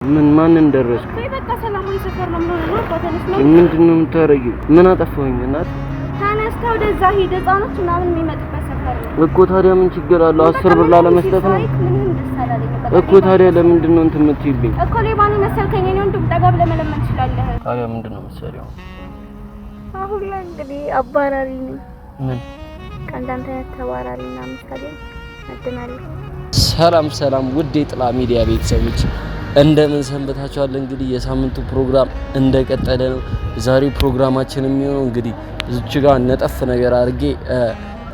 ምን ማንን ደረስኩ? በቃ ሰላማዊ ሰፈር ነው ማለት ነው። ባተነስ ነው ምንድነው የምታረጊው? ምን አጠፋሁኝ እናት? ታነስተው ወደዛ ሂድ ህፃኖች ምናምን የሚመጡበት ሰፈር ነው እኮ። ታዲያ ምን ችግር አለው? 10 ብር ላለመስጠት ነው እኮ። ታዲያ ለምንድን ነው እንትን የምትይብኝ? እኮ ሌባን መሰልከኝ ነው እንዴ? ጠጋብ ለመለመን ትችላለህ። ታዲያ ምንድን ነው መሰሪያው? አሁን ላይ እንግዲህ አባራሪ ነኝ። ምን ከእንዳንተ ተባራሪና ምሳሌ አድናለሁ። ሰላም ውድ የጥላ ሚዲያ ቤተሰቦች እንደምን ሰንበታችኋል? እንግዲህ የሳምንቱ ፕሮግራም እንደቀጠለ ነው። ዛሬው ፕሮግራማችን የሚሆነው እንግዲህ እዚች ጋር ነጠፍ ነገር አድርጌ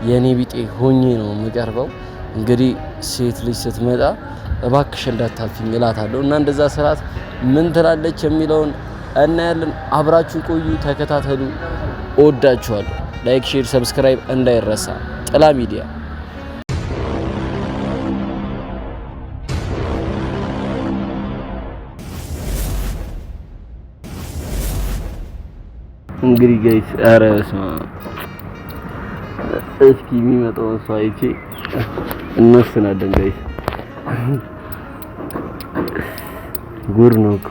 የኔ ቢጤ ሆኜ ነው የምቀርበው። እንግዲህ ሴት ልጅ ስትመጣ እባክሽ እንዳታልፊኝ እላታለሁ እና እንደዛ ስርዓት ምን ትላለች የሚለውን እናያለን። አብራችሁን ቆዩ፣ ተከታተሉ። እወዳችኋለሁ። ላይክ፣ ሼር፣ ሰብስክራይብ እንዳይረሳ። ጥላ ሚዲያ እንግዲህ ጋይስ አረስማ እስኪ የሚመጣው ሰው አይቼ እንወስናለን ጋይስ። ጉር ነው እኮ።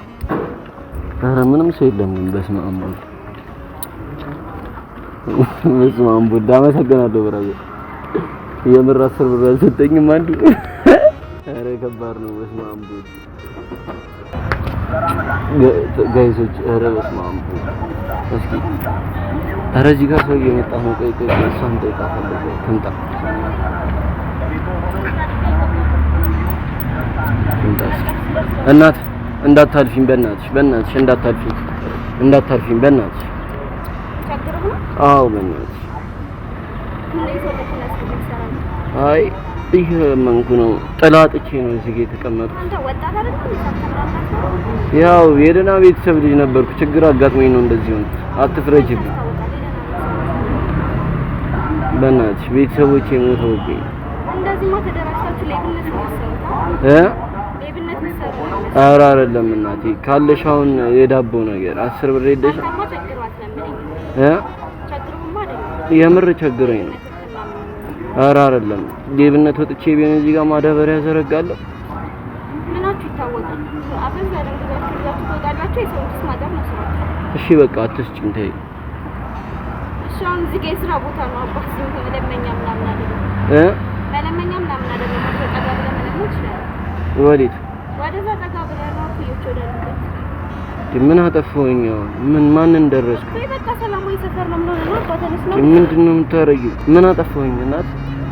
ኧረ ምንም ሰው የለም ግን በስመ አብ በስመ አብ ወልድ። አመሰግናለሁ ብራዘር። የምር 10 ብር አልሰጠኝም አንዱ። ኧረ ከባድ ነው። በስመ አብ ወልድ ጋይሶች። ኧረ በስመ አብ እስኪ ኧረ እዚህ ጋር ሰው እየመጣ ነው። ቆይ እሷን ጠይቃታለሁ። ትምጣ እናት እንዳታልፊኝ፣ በእናትሽ እንዳታልፊኝ በእናትሽ። አዎ በእናትሽ። አይ ይሄ መንኩ ነው። ጥላጥቼ ነው እዚህ ጋር የተቀመጥኩት። ያው የደህና ቤተሰብ ልጅ ነበርኩ። ችግር አጋጥሞኝ ነው እንደዚህ ሆነ። አትፍረጅብኝ በእናትሽ። ቤተሰቦቼ ሞተውብኝ። እንደዚህ ሞተ ደረሳችሁ ለብነት ነው ለብነት ነው። ኧረ አይደለም እናቴ። ካለሽ አሁን የዳቦ ነገር 10 ብር ሄደሽ የምር ቸግሮኝ ነው። ኧረ አይደለም ሌብነት ወጥቼ ቢሆን እዚህ ጋር ማዳበሪያ ዘረጋለሁ። ምናችሁ ይታወቃል። አፈን ያደርጋችሁ ተወጣላችሁ። የሰውስ ማዳብ ነው ስራ። እሺ በቃ አትስጭኝ ተይ። እሺ አሁን እዚህ ጋር የስራ ቦታ ነው። አባስ ለመኛ ምናምን አይደለም ለመኛ ምናምን አይደለም። ተቀዳ ብለን ነው ይችላል። ወዴት ወደዛ ተቀዳ ብለን ነው ይወደዳል። ምን አጠፋሁኝ? ምን ማንን ደረስኩ? በቃ ሰላማዊ ሰፈር ነው ማለት ነው። ባተነስ ነው ምንድነው የምታረጊው? ምን አጠፋሁኝ እናት?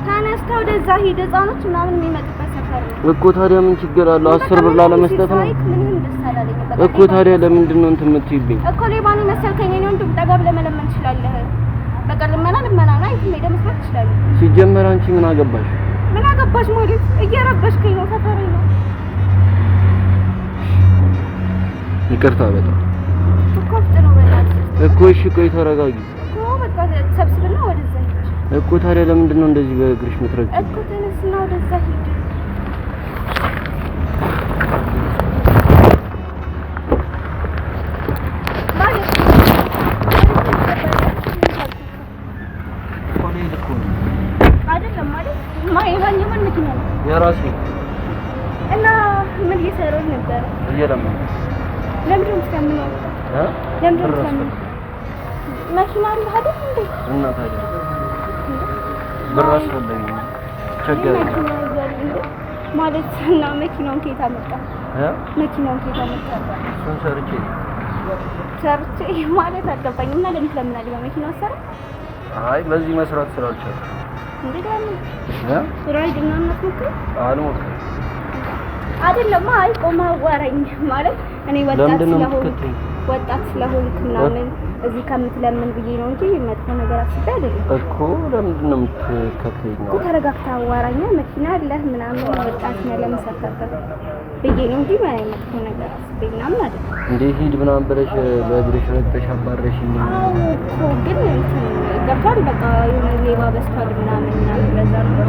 ታነስተው ወደዛ ሂድ ህፃኖች ምናምን የሚመጡበት ሰፈር ነው እኮ። ታዲያ ምን ችግር አለው? 10 ብር ላለመስጠት ነው እኮ። ታዲያ ለምንድን ነው እንትን የምትይብኝ? እኮ ሌባን መሰልከኝ ነው እንዴ? ጠጋብ ለመለመን ትችላለህ። በቃ ልመና ነው ሄደ መስራት ትችላለህ። ሲጀመር አንቺ ምን አገባሽ? ምን አገባሽ ማለት እየረበሽከኝ ነው። ሰፈሬ ነው ይቅርታ በጣም እኮ ፍጥኖ በእናትህ እኮ። እሺ ቆይ ተረጋጊ እኮ። በቃ ሰብስብና ወደዛ ሂድ እኮ። ታዲያ ለምንድን ነው እንደዚህ በእግርሽ የምትረጊው እኮ? ተነስና ወደዛ ሂድ። አይደለም ማለት ማይባኝ ምን መኪና ነው የራሴ እና ምን እየሰራሁ ነበር? እየለመንኩ ለምንድን ነው የምትለምነው? ለምንድን ነው የምትለምነው? መኪና አለህ አይደል እንዴ? እና ታዲያ ብር አስፈለገኝ ቸገረኝ ማለት እና መኪናውን ከየት አመጣህ? መኪናውን ከየት አመጣህ? እሱን ሰርቼ ማለት አልገባኝም። እና ለምን ትለምናለህ? በመኪናው ሰራ? አይ በዚህ መስራት ስላልቻልኩ እንዴ ደግሞ ራይድ እና እናትሞክር አልሞክርም አይደለም። አይ ቆማ አዋራኝ ማለት እኔ ወጣት ስለሆንክ ምናምን እዚህ ከምትለምን ብዬ ነው እንጂ መጥፎ ነገር አስቤ አይደለም እኮ። ለምንድን ነው የምትከተይኝ? ተረጋግታ አዋራኝ። መኪና አለህ ምናምን ወጣት ነው ለምሰፈርበት ብዬ ነው እንጂ መጥፎ ነገር አስቤ ምናምን አይደለም። እንዴ ሂድ ምናምን ብለሽ በእግርሽ ረግጠሽ አባረሽኝ እኮ። ግን ገብቷል። በቃ የሆነ ሌባ በስቷል ምናምን ለዛ ነው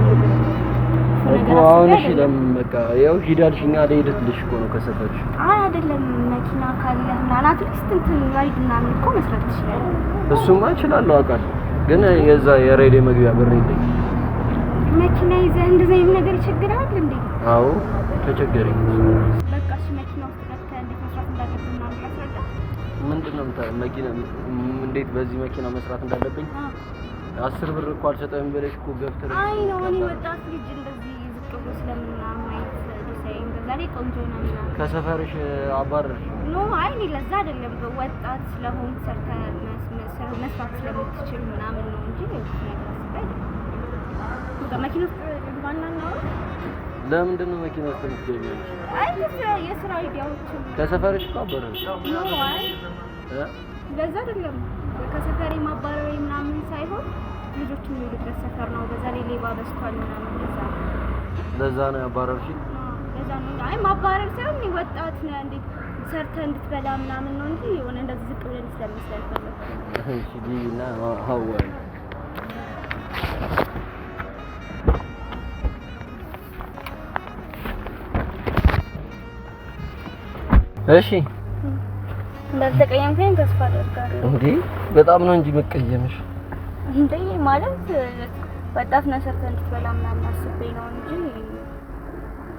እኮ። አሁን እሺ ለምን በቃ ያው ሂዳልሽኛ ለሄድልሽ እኮ ነው ከሰፈርሽ። አይ አይደለም መኪና ካለ ምናምን እንትን ራይድ ምናምን እኮ መስራት ትችላለህ። እሱማ እችላለሁ አውቃለሁ። ግን የዛ የራይድ መግቢያ ብር የለኝም። መኪና ይዘህ እንደዚህ አይነት ነገር ይቸግራል እንዴ? አዎ ተቸገረኝ። በቃ እሺ መኪና ውስጥ እንዴት መስራት እንዳለብን ምናምን ያስረዳ። ምንድነው መኪና እንዴት በዚህ መኪና መስራት እንዳለብኝ 10 ብር እኮ አልሰጠህም ብለሽ እኮ ገብተህ አይ ነው እኔ ወጣት ልጅ እንደዚህ ዝቅ ብሎ ስለምናምን ማየት ዲሳይን በዛሬ ቆንጆ ነው ምናምን ከሰፈርሽ አባረርሽ ኖ አይ እኔ ለዛ አይደለም ወጣት ስለሆንክ ሰርተህ መስራት ስለምትችል ምናምን ነው እንጂ ነገር አስባይ መኪና ውስጥ ዋና ነው። ለምንድን ነው መኪና ውስጥ የምትገቢው? አይ የስራ አይዲያዎች ከሰፈርሽ አባረርሽ ኖ አይ ለዛ አይደለም ከሰፈሬ ማባረሬ ምናምን ሳይሆን ልጆች የሚውሉበት ሰፈር ነው። በዛ ላይ ሌባ በዝቷል ምናምን ለዛ ነው ያባረርሽ። ለዛ ነው አይ ማባረር ሳይሆን እኔ ወጣት ነህ እንዴት ሰርተህ እንድትበላ ምናምን ነው እንጂ የሆነ እንደዚህ ዝቅ ብለን ስለምሰልፈው። እሺ ዲና ሀዋይ እሺ እንዳልተቀየምከኝ ተስፋ አደርጋለሁ። እንዴ በጣም ነው እንጂ መቀየምሽ። እንዴ ማለት ወጣት ነህ ሰርተህ እንድትበላ ምናምን አስቤ ነው እንጂ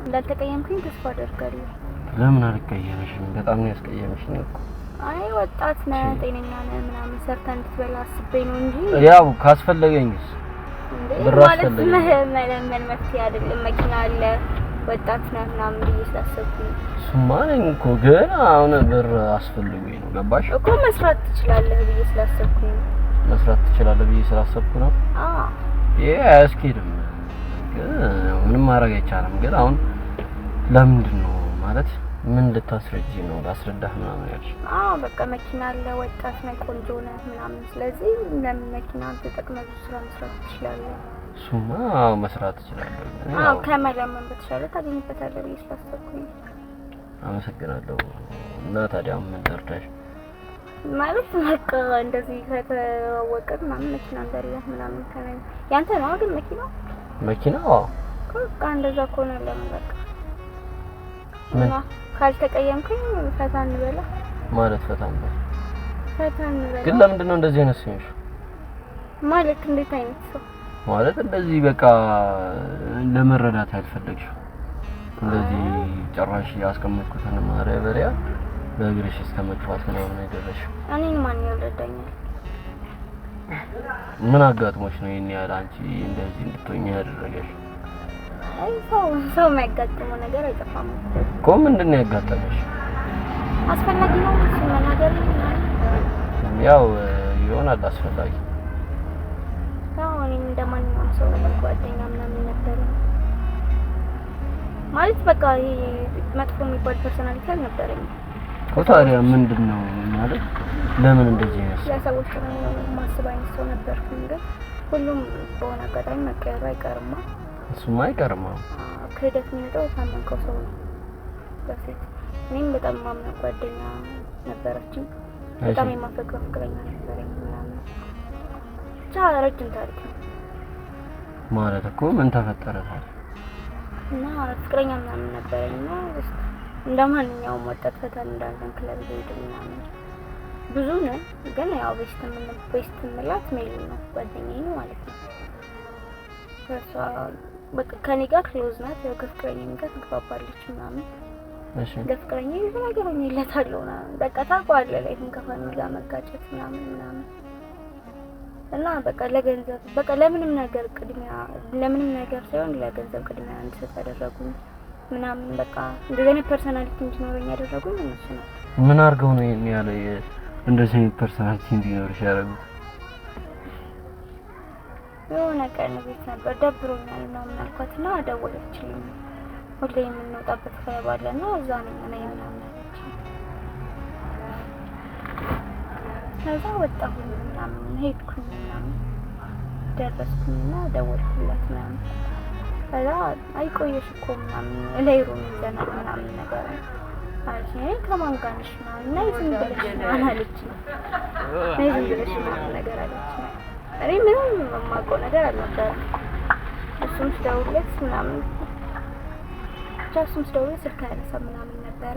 እንዳልተቀየምከኝ ተስፋ አደርጋለሁ። ለምን አልቀየምሽም? በጣም ነው ያስቀየምሽኝ እኮ። አይ ወጣት ነህ ጤነኛ ነህ ምናምን ሰርተህ እንድትበላ አስቤ ነው እንጂ ያው ካስፈለገኝስ ብር አስፈልገኝ ማለት መፍትሄ አይደለም። መኪና አለ ወጣት ነህ ምናምን ብዬ ስላሰብኩኝ እሱማ ነኝ እኮ ግን አሁን ብር አስፈልጎኝ ነው። ገባሽ እኮ መስራት ትችላለህ ብዬ ስላሰብኩኝ መስራት ትችላለህ ብዬ ስላሰብኩ ነው። ይሄ አያስኬድም ግን ምንም ማድረግ አይቻልም። ግን አሁን ለምንድን ነው ማለት ምን ልታስረጂ ነው? ላስረዳህ ምናምን ያልሽ? በቃ መኪና አለ ወጣት ነህ ቆንጆ ነህ ምናምን ስለዚህ ለምን መኪና ተጠቅመህ ስራ መስራት ትችላለህ። እሱማ መስራት እችላለሁ። ከመለመን በተሻለ ታገኝበታለህ ብዬ ስላሰብኩኝ አመሰግናለሁ። እና ታዲያ ምን ተርዳሽ? ማለት በቃ እንደዚህ ከተዋወቅን ምናምን መኪና እንዳለ ምናምን ከነኝ ያንተ ነው ግን መኪናው በቃ እንደዛ ከሆነ ለምን በቃ ምን ካልተቀየምከኝ ፈታ እንበላ ማለት ፈታ እንበላ ግን ለምንድን ነው እንደዚህ አይነት ሰው ማለት እንዴት አይነት ሰው ማለት እንደዚህ በቃ ለመረዳት አልፈለግሽ እንደዚህ ጭራሽ ያስቀመጥኩትን ማረበሪያ በእግርሽ እስከመጥፋት ምናምን አይደረሽ። እኔን ማን ይረዳኛል? ምን አጋጥሞሽ ነው ይሄን ያህል አንቺ እንደዚህ እንድትሆኚ ያደረገሽ? አይ ሰው የሚያጋጥመው ነገር አይጠፋም እኮ። ምንድን ነው ያጋጠመሽ? አስፈላጊ ነው ነገር ያው ይሆናል አስፈላጊ። እኔም እንደማንኛውም ሰው ጓደኛ ምናምን ነበር ማለት በቃ ይሄ መጥፎ የሚባል ፐርሰናሊቲ አልነበረኝም። ታዲያ ምንድነው ማለት ለምን እንደዚህ ነው? ለሰዎች ማስብ አይነት ሰው ነበርኩኝ ግን ሁሉም በሆነ አጋጣሚ መቀየሩ አይቀርማ። እሱማ አይቀርማ። ክህደት የሚመጣው ታመንከው ሰው ነው። በፊት እኔም በጣም ማምነው ጓደኛ ነበረችኝ። በጣም የማፈቅረው ፍቅረኛ ነበረኝ ምናምን ብቻ ረጅም ታሪክ ነው ማለት እኮ። ምን ተፈጠረ ታዲያ? እና ፍቅረኛ ምናምን ነበረኝና እንደማንኛውም ወጣት ፈታን እንዳለን ክለብ ሄድን ምናምን ብዙ ነው ግን ያው ቤስት ምላት ሜል ነው ጓደኛዬ ነው ማለት ነው። ከሷ በቃ ከኔ ጋር ክሎዝ ናት። ያው ከፍቅረኛዬ ጋር ትግባባለች ምናምን። እሺ ለፍቅረኛዬ ብዙ ነገር ሆኜለታለሁ ና በቃ ታውቃለህ ላይ ከፋኒ ጋር መጋጨት ምናምን እና በቃ ለገንዘብ በቃ ለምንም ነገር ሳይሆን ለገንዘብ ቅድሚያ እንድሰጥ ያደረጉኝ ምናምን በቃ እንደዚህ አይነት ፐርሰናሊቲ እንዲኖረኝ ያደረጉኝ እነሱ ናቸው። ምን አድርገው ነው ይሄን ያለ እንደዚህ አይነት ፐርሰናሊቲ እንዲኖርሽ ያደረጉት? የሆነ ቀን ቤት ነበር ደብሮኛል ምናምን አልኳትና ደወለችልኝ። ሁሌ የምንወጣበት ክለብ አለና እዛ ነኝ እኔ ምናምን አለችኝ። ከዛ ወጣሁ ምናምን ሄድኩኝ ምናምን ደረስኩኝና ደወልኩላት ምናምን ከዛ አይቆየሽ እኮ ምናምን ለይሩን ይዘናል ምናምን ነገር አለችኝ። ከማን ጋር ነሽ ምናምን ነይ ዝም ብለሽ ምናምን አለችኝ። ነይ ዝም ብለሽ ምናምን ነገር አለችኝ። እኔ ምንም የማውቀው ነገር አልነበረም። እሱም ስደውልለት ምናምን ስደውልለት ስልክ አያነሳም ምናምን ነበረ።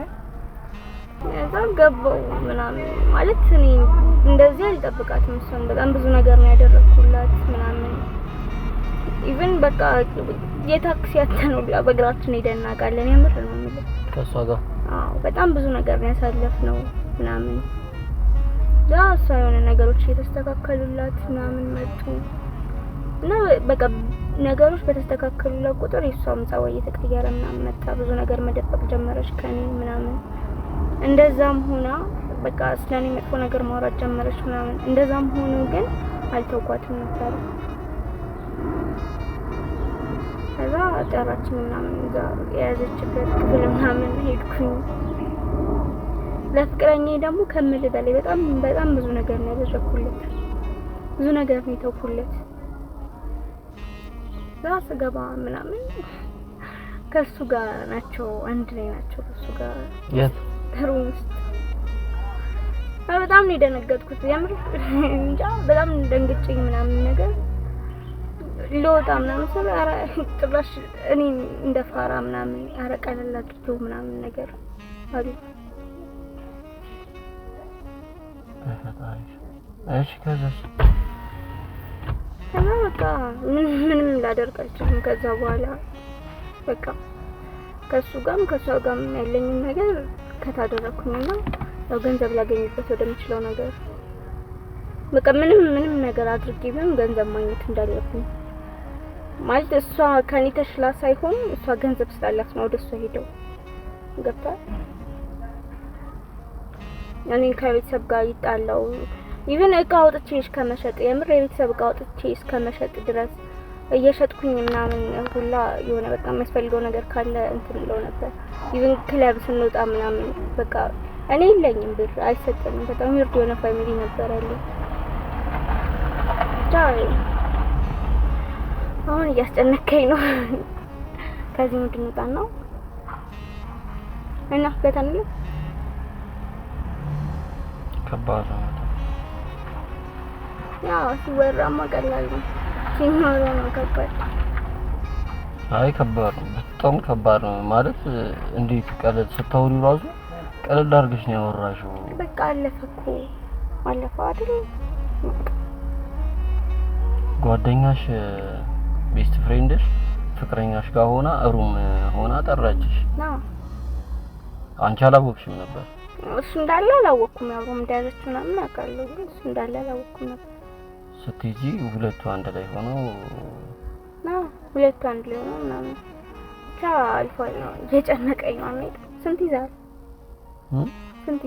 ከዛ ገባሁ ምናምን ማለት እኔ እንደዚህ አልጠብቃትም። እሷን በጣም ብዙ ነገር ነው ያደረኩላት ምናምን ኢቭን በቃ የታክሲ ያተነው በእግራችን ሄደን እናውቃለን። የምር ነው የሚለው ከሷ ጋር አዎ በጣም ብዙ ነገር ነው ያሳለፍነው ምናምን ዳስ የሆነ ነገሮች እየተስተካከሉላት ምናምን መጡ እና በቃ ነገሮች በተስተካከሉላት ቁጥር የሷም ጸባይ እየተቀየረ ምናምን መጣ። ብዙ ነገር መደበቅ ጀመረች ከኔ ምናምን እንደዛም ሆና በቃ ስለኔ መጥፎ ነገር ማውራት ጀመረች ምናምን እንደዛም ሆኖ ግን አልተውኳትም ነበር። ከዛ ጠራችኝ ምናምን እዛ የያዘችበት ክፍል ምናምን ሄድኩኝ። ለፍቅረኛዬ ደግሞ ከምል በላይ በጣም ብዙ ነገር ነው ያደረኩለት። ብዙ ነገር ነው የተውኩለት። ራስ ገባ ምናምን ከሱ ጋር ናቸው አንድ ላይ ናቸው ከሱ ጋር ሩም ውስጥ በጣም ነው የደነገጥኩት። የምር እንጃ በጣም ደንግጬኝ ምናምን ነገር ሎጣ ምናምን ሰው አረ ጥላሽ እኔ እንደፋራ ምናምን አረ ቀለል አድርጌው ምናምን ነገር አሉ። እሺ ከዛስ በቃ ምንም ላደርግ አልችልም። ከዛ በኋላ በቃ ከሱ ጋርም ያለኝን ነገር ከታደረኩኝና ያው ገንዘብ ላገኝበት ወደምችለው ነገር በቃ ምንም ነገር አድርጌ ቢሆን ገንዘብ ማግኘት እንዳለብኝ ማለት እሷ ከኔ ተሽላ ሳይሆን እሷ ገንዘብ ስላላት ነው ወደሷ ሄደው ገብቷል። ያኔ ከቤተሰብ ጋር ይጣላው ኢቭን እቃ አውጥቼ እስከመሸጥ የምር የቤተሰብ እቃ አውጥቼ እስከመሸጥ ድረስ እየሸጥኩኝ ምናምን ሁላ የሆነ በቃ የሚያስፈልገው ነገር ካለ እንትን ብለው ነበር። ኢቭን ክለብ ስንወጣ ምናምን በቃ እኔ የለኝም ብር አይሰጠኝም። በጣም ይርድ የሆነ ፋሚሊ ነበር ያለው። ቻይ አሁን እያስጨነቀኝ ነው። ከዚህ ምንድን ነው ጣናው እና ከተንለ ከባድ ነው። ያው ሲወራማ ቀላል ነው ሲኖር ነው ከባድ። አይ ከባድ ነው በጣም ከባድ ነው ማለት እንዴት ቀለል ስታወሪው ራሱ ቀለል አድርገሽ ነው ያወራሽው። በቃ አለፈኩ አለፈ አይደል? ጓደኛሽ ቤስት ፍሬንድሽ ፍቅረኛሽ ጋር ሆና ጠራችሽ? ነው አንቺ አላወቅሽም ነበር? እሱ እንዳለ አላወቅኩም። ያው እንዳለች ምናምን አውቃለሁ ግን እሱ እንዳለ አላወቅኩም ነበር። ስትጂ ሁለቱ አንድ ላይ ሆነው ሁለቱ አንድ ላይ ሆነው ምናምን ብቻ አልፏል ነው እየጨነቀኝ ነው። አሜን ስንት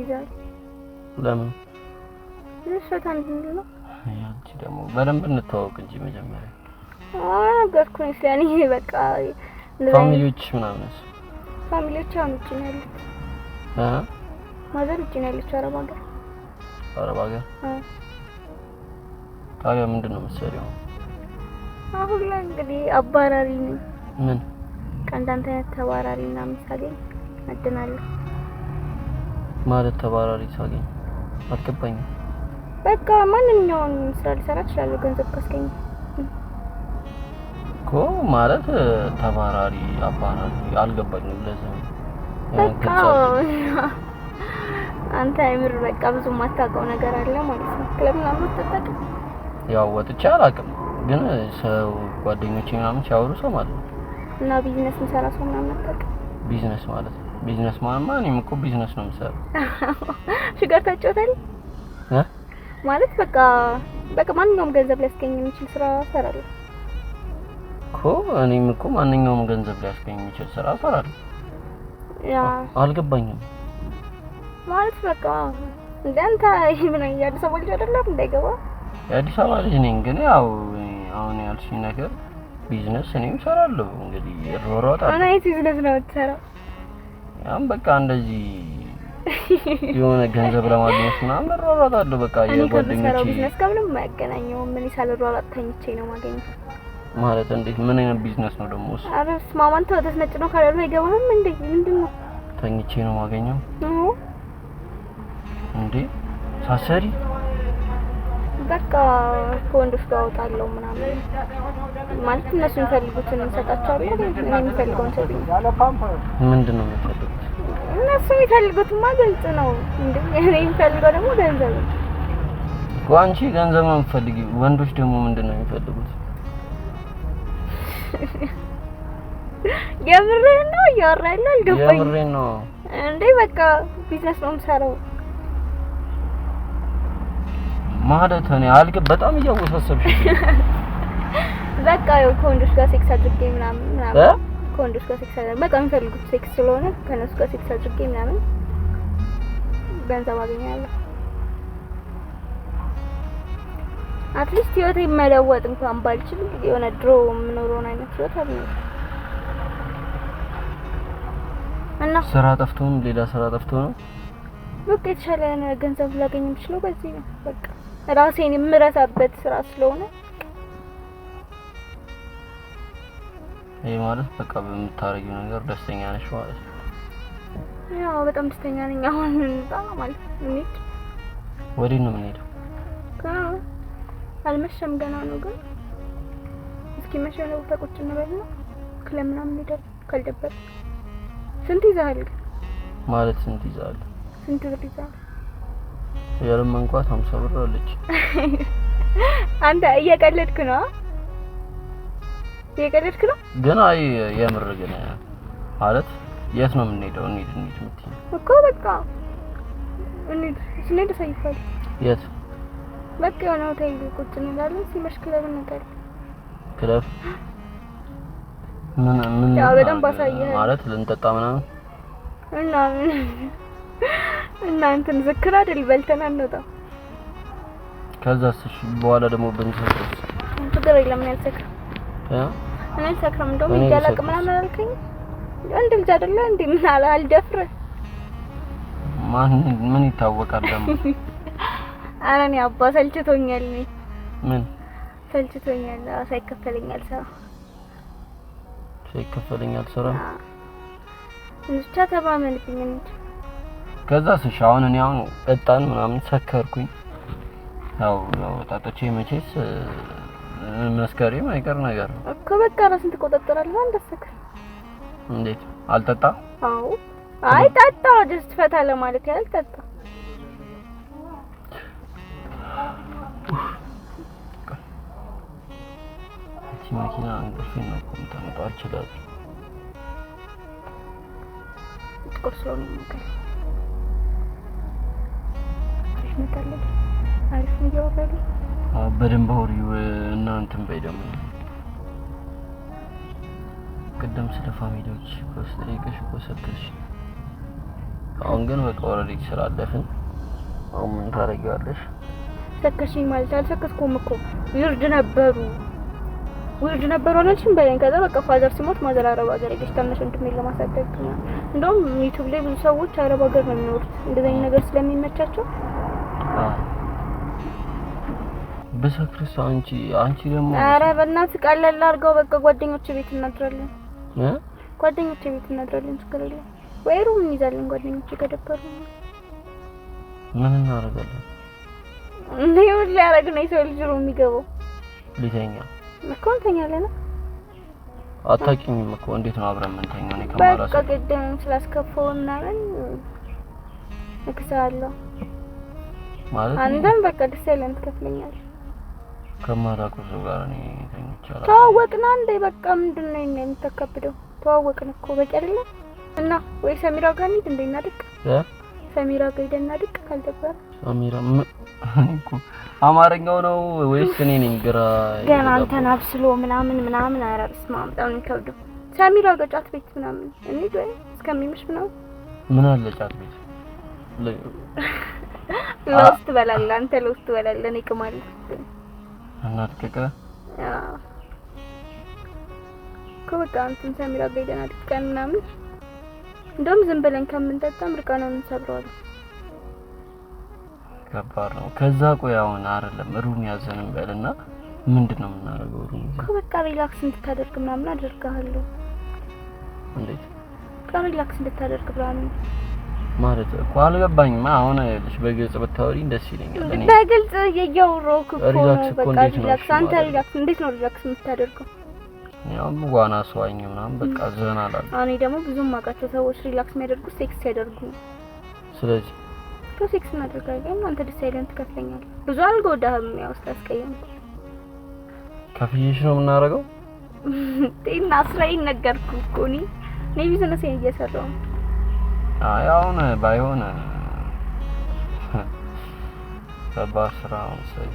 ይዛል? ለምን ለሸታን እንደሆነ ያንቺ ደግሞ በደንብ እንተዋወቅ እንጂ መጀመሪያ ነገርኩኝ ስለኔ በቃ ፋሚሊዎች ምናምንስ ፋሚሊዎች አምጪ ነው ያሉት ማዘር ውጪ ነው ያለችው አረብ ሀገር ታዲያ ምንድን ነው የምትሰሪው? አሁን ላይ እንግዲህ አባራሪ ነኝ። ምን እንዳንተ አይነት ተባራሪ እና ምሳሌኝ አድናለሁ ማለት ተባራሪ ሳገኝ አትገባኝም። በቃ ማንኛውም ስራ ልሰራ እችላለሁ ገንዘብ ካስገኘ እኮ ማለት ተባራሪ አባራሪ አልገባኝም። ለዚህ በቃ አንተ አይምር በቃ ብዙ ማታውቀው ነገር አለ ማለት ነው። ክለብ ምናምን ተጠቅም ያው ወጥቼ አላውቅም ግን ሰው ጓደኞቼ ምናምን ሲያወሩ ሰው ማለት ነው። እና ቢዝነስ ምሰራ ሰው ምናምን አታውቅም? ቢዝነስ ማለት ቢዝነስ ማለት እኔም እኮ ቢዝነስ ነው የምሰራው። ሽጋር ታጫውታለህ ማለት በቃ ማንኛውም ገንዘብ ሊያስገኝ የሚችል ስራ እሰራለሁ እኮ እኔም እኮ ማንኛውም ገንዘብ ሊያስገኝ የሚችል ስራ እሰራለሁ። ያ አልገባኝም ማለት በቃ እንዳንተ ምን የአዲስ አበባ ልጅ አይደለም እንዳይገባ የአዲስ አበባ ልጅ ነኝ ግን ያው አሁን ያልሽኝ ነገር ቢዝነስ እኔም እሰራለሁ። እንግዲህ እሮሮጣለሁ። እና ቢዝነስ ነው የምትሰራው? ያም በቃ እንደዚህ የሆነ ገንዘብ ለማግኘት ምናምን እሮሮጣለሁ። በቃ የጓደኞቼ ቢዝነስ ጋር ምንም የማያገናኘውም። ምን ሳልሯሯጥ ተኝቼ ነው የማገኘው ማለት እንዴት? ምን አይነት ቢዝነስ ነው ደግሞ እሱ? አረስ ማማን ተወደስ ነጭ ነው ካላሉ አይገባም እንዴ? ምንድነው ተኝቼ ነው የማገኘው እንዴ? ሳሰሪ በቃ ከወንዶች ጋር አወጣለሁ ምናምን ማለት እነሱ የሚፈልጉትን እንሰጣቸዋለሁ። እኔ የምፈልገውን ሰጥኝ። ምንድነው የሚፈልጉት? እነሱ የሚፈልጉትማ ግልጽ ነው እንዴ? እኔ የምፈልገው ደግሞ ገንዘብ ነው። አንቺ ገንዘብ ነው የምትፈልጊው፣ ወንዶች ደግሞ ምንድነው የሚፈልጉት? የምሬን ነው እያወራለሁ። አልገባኝም። የምሬን ነው እንዴ በቃ ቢዝነስ ነው የምሰራው ማለት እኔ በጣም እያወሳሰብሽ በቃ ከወንዶች ጋር ሴክስ አድርጌ ምናምን ከወንዶች ጋር ሴክስ አድርጌ በቃ የሚፈልጉት ሴክስ ስለሆነ ከነሱ ጋር ሴክስ አድርጌ ምናምን ገንዘብ አገኛለሁ። አትሊስት ህይወቴ መለወጥ እንኳን ባልችል የሆነ ድሮ የምኖረውን አይነት ህይወት አልኖርም እና ስራ ጠፍቶም ሌላ ስራ ጠፍቶ ነው በቃ የተሻለ ገንዘብ ላገኝ የምችለው በዚህ ነው። በቃ ራሴን የምረሳበት ስራ ስለሆነ ይሄ ማለት በቃ በምታረጊው ነገር ደስተኛ ነሽ ማለት ነው? ያው በጣም ደስተኛ ነኝ። አሁን ማለት ነው ወዴት ነው የምንሄደው? አልመሸም ገና ነው ግን እስኪ መሸ ነው ተቆጭ እንበልና ክለብ ምናምን ሄደን ካልደበር ስንት ይዛል ማለት ስንት ይዛል? ስንት ብር ይዛል? ያለማንቋት 50 ብር አለች። አንተ እየቀለድክ ነው? እየቀለድክ ነው? ግን አይ የምር ግን ማለት የት ነው የምንሄደው? እንሂድ የምትይኝ እኮ በቃ ስንሄድ ሳይፋል የት በቃ የሆነ ሆቴል ቁጭ እንላለን። ሲመሽ ክለብ እንገባለን። ክለብ ምን ያው በደንብ አሳየህ ማለት ልንጠጣ ምናምን እና እንትን ዝክር አይደል በልተን አንወጣም። ከዛስ እሺ በኋላ ደግሞ ብንሰክር ችግር የለም። እኔ አልሰክርም እኔ አልሰክርም። እንደውም ይጃላቅ ምናምን አልከኝ እንዴ ልጅ አይደለ እንዴ ምን አልደፍር ምን ይታወቃል ደግሞ አረኔ አባ ሰልችቶኛል። ምን ሰልችቶኛል? ሳይከፈለኛል ስራ ብቻ ተባመንብኝ እንጂ ከዛስ እሺ አሁን እኔ አሁን እጣን ምናምን ሰከርኩኝ። ያው ጣጣቼ መቼስ መስከሬም አይቀር ነገር ነው እኮ በቃ ራስን ትቆጣጠራለህ። እንደሰከር እንዴት አልጠጣ? አዎ አይ ጠጣ ጀስት ፈታ ለማለት ያህል ጠጣ። መኪና እንቅልፌን ነው የምታመጣው አልችልም። ቁርስ ነው የሚመጣው አሪፍ ነው ያወራል። በደንብ አውሪው እና እንትን በይ ደግሞ ቅድም ስለ ፋሚሊዎች ኮስተሪከሽ ኮሰከሽ አሁን ግን በቃ ወረዲ ስላለፍን አሁን ምን ታረጊዋለሽ? ሰከሽኝ ማለት አልሰከስኩም እኮ ይርድ ነበሩ አለችኝ በለኝ። ከዛ በቃ ፋዘር ሲሞት ማዘር አረብ ሀገር ሄደች ታናሽ ወንድሜን ለማሳደግ ነው። እንደውም ዩቲዩብ ላይ ብዙ ሰዎች አረብ ሀገር ነው የሚኖሩት እንደዚህ ነገር ስለሚመቻቸው። በሰክርስ አንቺ ደግሞ ኧረ በእናትህ ቀለል አድርገው በቃ ጓደኞቼ ቤት እናድራለን። ጓደኞቼ ቤት እናድራለን ችግር የለም። ወይ ሩም እንይዛለን ጓደኞቼ ከደበሩ ምን እናደርጋለን? ነው ሊያረግ ነው ሰው ልጅ ሩም የሚገባው ሊተኛ መኮንተኛለና አታውቂኝም እኮ እንዴት ነው አብረን የምንተኛው? እኔ ከማራስ በቃ ቅድም ስላስከፈው ምናምን እክሳለሁ ማለት አንተም በቃ ደስ ያለን ትከፍለኛለህ። ከማራቁ ሰው ጋር እኔ ተኝቻለሁ። ተዋወቅና እንዴ በቃ ምንድነው የምትከብደው? ተዋወቅን እኮ በቂ አይደለም እና ወይ ሰሚራ ጋር እንሂድ እንዴ እናድቅ ሰሚራ ጋር ሄደን እናድቅ ካልደበረ ሰሚራ እኮ አማርኛው ነው ወይስ እኔ ነኝ ግራ ገና አንተን አብስሎ ምናምን አራርስ ማምጣው ከብዱ ሰሚራ ጋር ጫት ቤት ምናምን እንሂድ ወይ እስከሚመሽ ምናምን ምን አለ ጫት ቤት ለውስጥ በላላ አንተ ለውስጥ በላላ እኔ ከማለት እናትከከ ከበቃ አንተን ሰሚራ ጋር ሄደን አድቀን ምናምን እንደውም ዝም ብለን ከምንጠጣ ምርቃናውን እንሰብረዋለን። ከባድ ነው። ከዛ ቆይ አሁን አይደለም ሩም ያዘንም በልና ምንድነው የምናደርገው? ሩም በቃ ሪላክስ እንድታደርግ ምናምን አደርጋለሁ። እንዴት ሪላክስ እንድታደርግ ብራን ማለት እኮ አልገባኝም። አሁን ልጅ በግልጽ ብታወሪኝ ደስ ይለኛል። እኔ በግልጽ እያወራሁክ እኮ በቃ ሪላክስ አንተ ሪላክስ እንዴት ነው ሪላክስ የምታደርገው? ያው ዋና ሰዋኝ ምናምን በቃ ዘና አላለ። እኔ ደግሞ ብዙም ማቃቸው ሰዎች ሪላክስ የሚያደርጉት ሴክስ ያደርጉ። ስለዚህ ሴክስ እናደርጋለን አንተ ደስ አይለን ትከፍለኛለህ። ብዙ አልጎዳህም ያው ስታስቀየም ከፍዬሽ ነው የምናደርገው። ጤና ስራዬን ነገርኩህ እኮ እኔ ቢዝነስ እየሰራሁ አይ አሁን ባይሆን ከባድ ስራ ነው ሰይ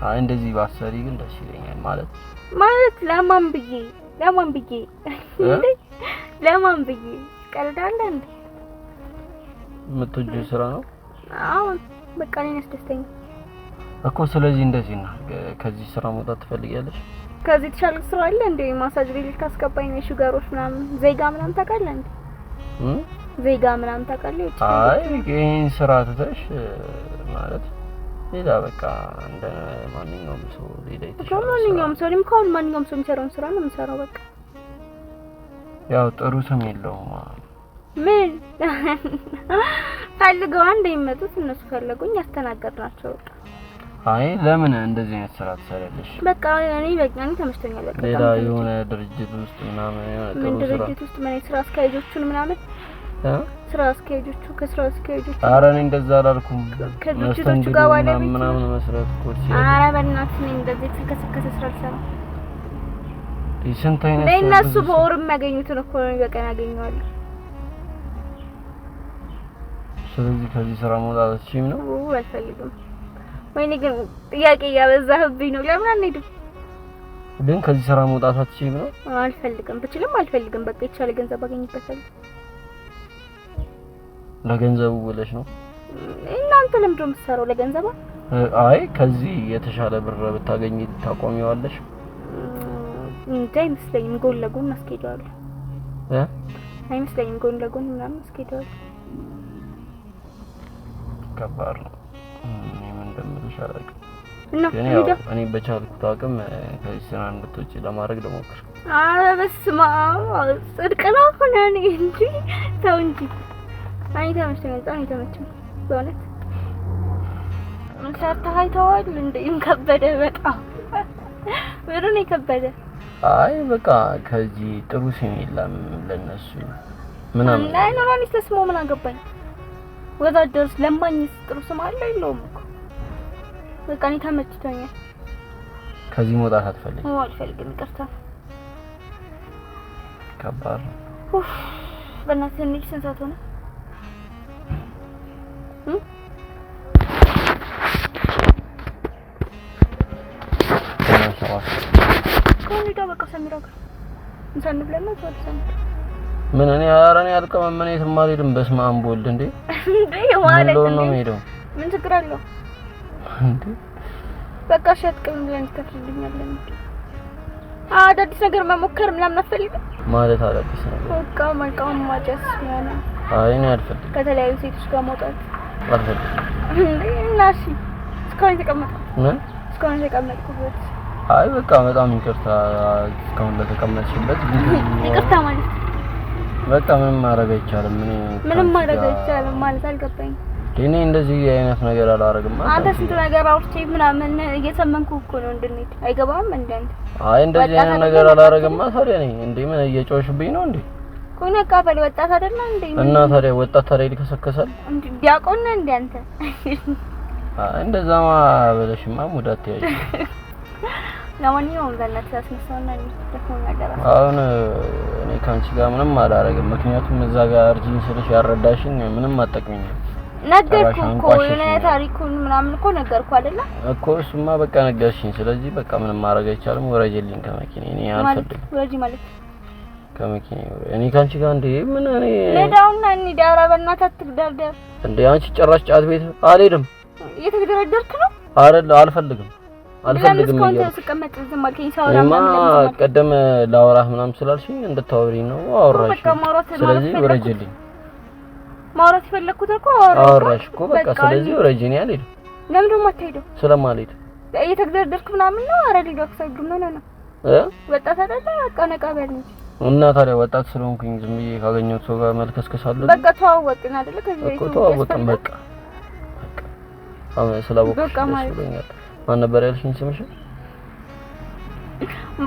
አይ እንደዚህ ባሰሪ ግን ደስ ይለኛል ማለት ለማን ብዬ ቀልዳለ እንዴ የምትወጂው ስራ ነው አሁን በቃ እኔ ያስደስተኝ እኮ ስለዚህ እንደዚህ ነው ከዚህ ስራ መውጣት ትፈልጊያለሽ ከዚህ ተሻለ ስራ አለ እንዴ ማሳጅ ቤት ካስገባኝ ነው ሹጋሮች ምናምን ዜጋ ምናምን ታውቃለህ እንዴ ዜጋ ምናምን ታውቃለህ አይ ይሄን ስራ ትተሽ ማለት ሌላ በቃ እንደ ማንኛውም ሰው ሌላ ይተሻል ማንኛውም ሰው ሊምካውን ማንኛውም ሰው የሚሰራውን ስራ ነው የምሰራው በቃ ያው ጥሩ ስም የለውም ምን ፈልገው አንዴ ይመጡት እነሱ ፈለጉኝ ያስተናገድናቸው አይ ለምን እንደዚህ አይነት ስራ ትሰሪያለሽ በቃ እኔ ተመችቶኛል በቃ ሌላ የሆነ ድርጅት ውስጥ ምናምን የሆነ ጥሩ ስራ ድርጅት ውስጥ ምን ስራ አስኪያጆቹን ምናምን ስራ አስኪያጆቹ ከስራ አስኪያጆቹ ኧረ እኔ እንደዛ አላልኩም ከድርጅቶቹ ጋር ባለቤት ምናምን መስራት እኮ ኧረ በእናትህ እኔ እንደዚህ ተከሰከሰ ስራ አልሰራም ስንት አይነት ለእነሱ በወር የሚያገኙትን እኮ ነው በቀን ያገኘዋለሁ ስለዚህ ከዚህ ስራ መውጣት እሺም ነው አልፈልግም ወይኔ ግን ጥያቄ ያበዛህብኝ ነው ለምን አንሄድም ግን ከዚህ ስራ መውጣት እሺም ነው አልፈልግም ብችልም አልፈልግም በቃ የተሻለ ገንዘብ አገኝበታለሁ ለገንዘቡ ብለሽ ነው እናንተ ለምንድን ነው የምትሰራው ለገንዘብ አይ ከዚህ የተሻለ ብር ብታገኝ ታቆሚዋለሽ አይመስለኝም ጎን ለጎን አስኬደዋለሁ አይመስለኝም ጎን ለጎን ምናምን አስኬደዋለሁ ከባድ ነው እኔ ምን እንደምልሽ አላውቅም እና እኔ በቻልኩት አቅም ከዚህ ስራ እንድትወጪ ለማድረግ ልሞክር ኧረ በስመ አብ ጽድቅ ነው ሆነ እኔ እንጂ ተው እንጂ አይ ተመችቶኛል በጣም ተመችቶኛል በእውነት ሰርተህ አይተኸዋል እንዴ ከበደ በጣም ምኑን የከበደ አይ በቃ ከዚህ ጥሩ ስም የለም ለነሱ ምናምን አይ ነው ማንስ ተስሞ ምን አገባኝ ወዛደርስ ለማኝስ ጥሩ ስም አለ የለውም እኮ በቃ እኔ ተመችቶኛል ከዚህ መውጣት አትፈልጊም አልፈልግም ይቅርታ ከባድ ኡፍ በእናትህ እንሂድ ስንት ሰዓት ሆነ ኮኒዳ በቃ ሰሚራ ጋር እንሰን ብለና ተወሰነ ምን እኔ አራኔ አልቀመመኔ ተማሪልም በስመ አብ ወልድ እንዴ ማለት ነው ሄደው ምን ችግር አለው እንዴ በቃ ሸጥቅም ብለን ተከፍልኛለን አዳዲስ ነገር መሞከር ምናምን አትፈልግም ማለት አዳዲስ ነገር በቃ መልካም ማጨስ ያለ አይ እኔ አልፈልግም ከተለያዩ ሴቶች ጋር መውጣት አልፈልግም እንዴ እናሺ እስካሁን ተቀመጥኩበት አይ በቃ በጣም ይቅርታ እስካሁን ለተቀመጥሽበት ይቅርታ ማለት በቃ ምንም ማድረግ አይቻልም ምንም ማድረግ አይቻልም ማለት አልገባኝ እኔ እንደዚህ አይነት ነገር አላረግም አንተ ስንት ነገር አውርቼ ምናምን እየሰመንኩ እኮ ነው እንድንሄድ አይገባም እንዴ አይ እንደዚህ አይነት ነገር አላረግም ታዲያ እኔ እንዴ ምን እየጮሽብኝ ነው እንዴ ኮነ ካፈል ወጣት አይደለ እንዴ እና ታዲያ ወጣት ታዲያ ሊከሰከሳል እንዴ ዲያቆን ነህ እንዴ አንተ እንደዛማ በለሽማ ሙዳት ያይ ለማንኛውም በእናትህ አስነሳውና ተፈናገራ አሁን እኔ ካንቺ ጋር ምንም አላረግም ምክንያቱም እዛ ጋር አርጂኝ ስለሽ ያረዳሽኝ ምንም አጠቅመኝ ነገርኩ እኮ የኔ ታሪኩን ምናምን እኮ ነገርኩ አይደለ እኮ እሱማ በቃ ነገርሽኝ ስለዚህ በቃ ምንም ማድረግ አይቻልም ወረጀልኝ ከመኪናዬ እኔ አልፈልግም ወረጂ ማለት ከመኪናዬ እኔ ካንቺ ጋር እንዴ ምን እኔ ለዳውና እኔ ዳራ በእናትህ አትግደርደር እንዴ አንቺ ጭራሽ ጫት ቤት አልሄድም እየተግደረደርክ ነው አይደል አልፈልግም ተስቀመጥ ዝም አልከኝ ሳውራ ምናምን ቀደም ላወራህ ምናምን ስላልሽኝ እንድታወሪኝ ነው አወራሽ ስለዚህ ወረጀልኝ ማውራት የፈለኩት እኮ አወራሽ እኮ በቃ ስለዚህ ወረጀኝ አልሄድም ለምን ደግሞ አትሄደው ስለማልሄድ እየተግደረደርክ ምናምን ነው አረዲ ዶክተር ነው ነው ወጣት አይደለ በቃ ነቃ በል እና ታዲያ ወጣት ስለሆንኩኝ ዝም ብዬ ካገኘሁት ሰው ጋር መልከስከሳለሁ በቃ ተዋወቅን አይደለ ከዚህ እኮ ተዋወቅን በቃ ስላወቅሽ በቃ ማለት ማን ነበር ያልሽኝ ስምሽ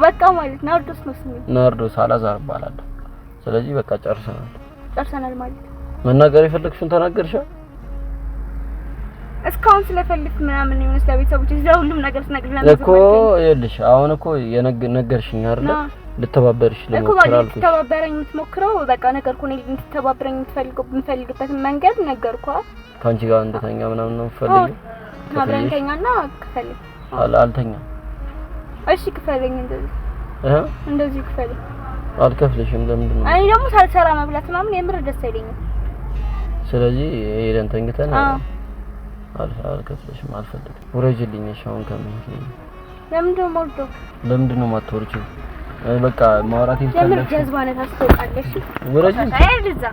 በቃ ማለት ናርዶስ ነው ስሜ ናርዶስ አላዛር እባላለሁ ስለዚህ በቃ ጨርሰናል ማለት መናገር የፈለግሽውን ተናገርሻ እስካሁን ስለፈልክ ምናምን ይመስላል ቤተሰቦች እዛ ሁሉም ነገር ስነግርና እኮ ይኸውልሽ አሁን እኮ ነገርሽኝ አይደል ልተባበርሽ ልሞክር አልኩሽ ልተባበረኝ የምትሞክረው በቃ ነገርኩ እኔ ልተባበረኝ የምትፈልግበት መንገድ ነገርኩ ካንቺ ጋር እንደተኛ ምናምን ነው ፈልጊ ማብረንተኛና ክፈልኝ አልተኛ እሺ ክፈልኝ እንደዚህ ክፈልኝ አልከፍልሽም ለምንድን ነው እኔ ደግሞ ሳልሰራ መብላት ምናምን የምር ደስ አይለኝም ስለዚህ ሄደን ተንግተን አልከፍልሽም አልፈልግም ወረጅልኝ ሻውን ከምን ለምንድን ነው ማትወርጂው በቃ ማውራት ይፈልጋል ለምን ጀዝባነት አስተውቃለሽ ወረጅ አይደዛ